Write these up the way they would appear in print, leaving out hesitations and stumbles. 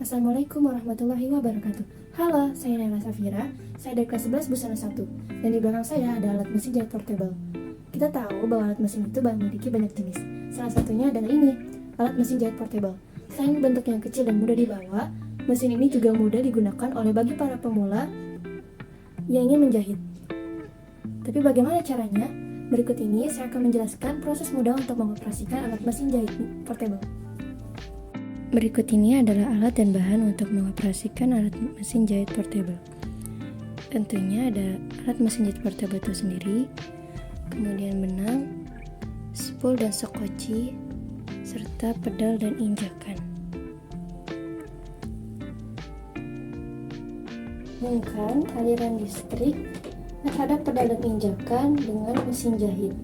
Assalamualaikum warahmatullahi wabarakatuh. Halo, saya Naila Safira. Saya dari kelas 11 Busana 1. Dan di belakang saya ada alat mesin jahit portable. Kita tahu bahwa alat mesin itu memiliki banyak jenis. Salah satunya adalah ini, alat mesin jahit portable. Selain bentuk yang kecil dan mudah dibawa, mesin ini juga mudah digunakan oleh bagi para pemula yang ingin menjahit. Tapi bagaimana caranya? Berikut ini saya akan menjelaskan proses mudah untuk mengoperasikan alat mesin jahit portable. Berikut ini adalah alat dan bahan untuk mengoperasikan alat mesin jahit portable. Tentunya ada alat mesin jahit portable itu sendiri, kemudian benang, spool dan skoci, serta pedal dan injakan. Hubungkan aliran listrik terhadap pedal dan injakan dengan mesin jahit.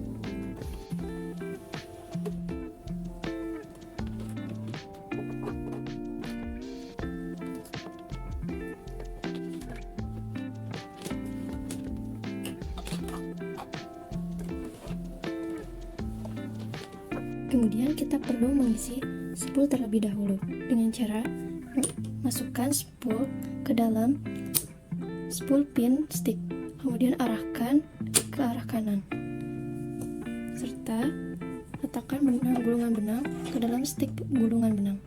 Kemudian kita perlu mengisi spool terlebih dahulu dengan cara masukkan spool ke dalam spool pin stick, kemudian arahkan ke arah kanan, serta letakkan gulungan benang ke dalam stick gulungan benang.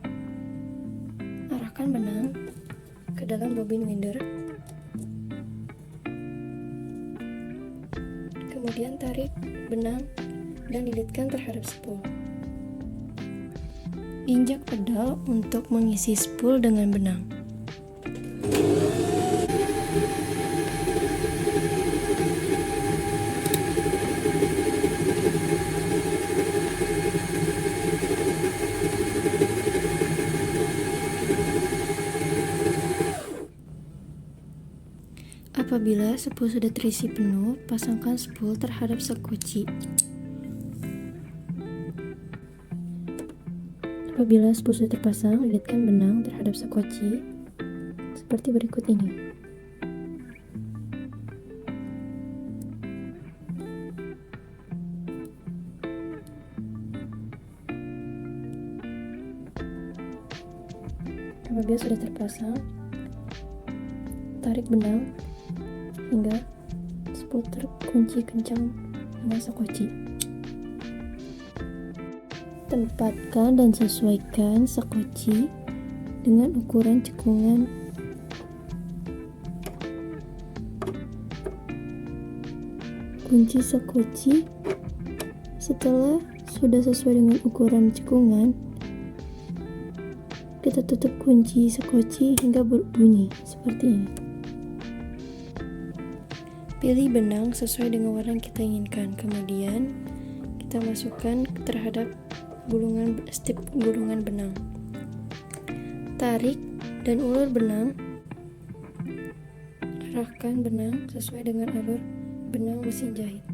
Arahkan benang ke dalam bobin winder, kemudian tarik benang dan lilitkan terhadap spool. Injak pedal untuk mengisi spool dengan benang. Apabila spool sudah terisi penuh, pasangkan spool terhadap skoci. Apabila spool sudah terpasang, lilitkan benang terhadap skoci seperti berikut ini. Apabila sudah terpasang, tarik benang hingga spool terkunci kencang dengan skoci. Tempatkan dan sesuaikan skoci dengan ukuran cekungan kunci skoci. Setelah sudah sesuai dengan ukuran cekungan, kita tutup kunci skoci hingga berbunyi seperti ini. Pilih benang sesuai dengan warna yang kita inginkan, kemudian kita masukkan terhadap strip gulungan benang. Tarik dan ulur benang. Arahkan benang sesuai dengan alur benang mesin jahit.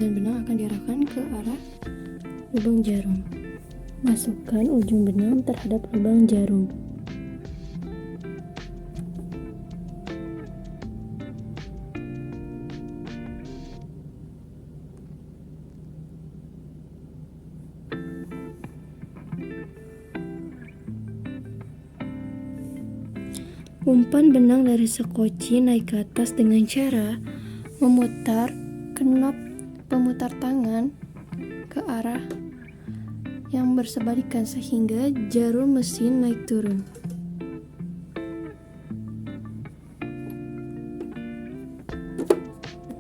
Dan benang akan diarahkan ke arah lubang jarum. Masukkan ujung benang terhadap lubang jarum. Umpan benang dari skoci naik ke atas dengan cara memutar knop pemutar tangan ke arah yang bersebalikan sehingga jarum mesin naik turun.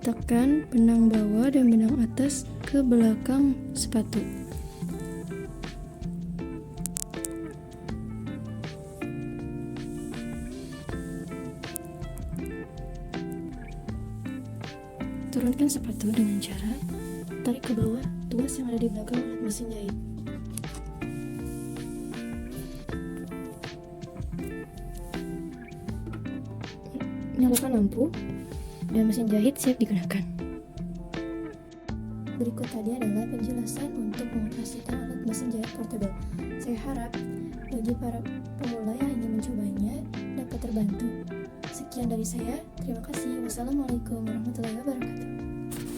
Letakkan benang bawah dan benang atas ke belakang sepatu. Turunkan sepatu dengan cara tarik ke bawah tuas yang ada di belakang alat mesin jahit. nyalakan lampu, dan mesin jahit siap digunakan. Berikut tadi adalah penjelasan untuk mengoperasikan alat mesin jahit portable. Saya harap bagi para pemula yang ingin mencobanya dapat terbantu. Sekian dari saya, terima kasih. Wassalamualaikum warahmatullahi wabarakatuh.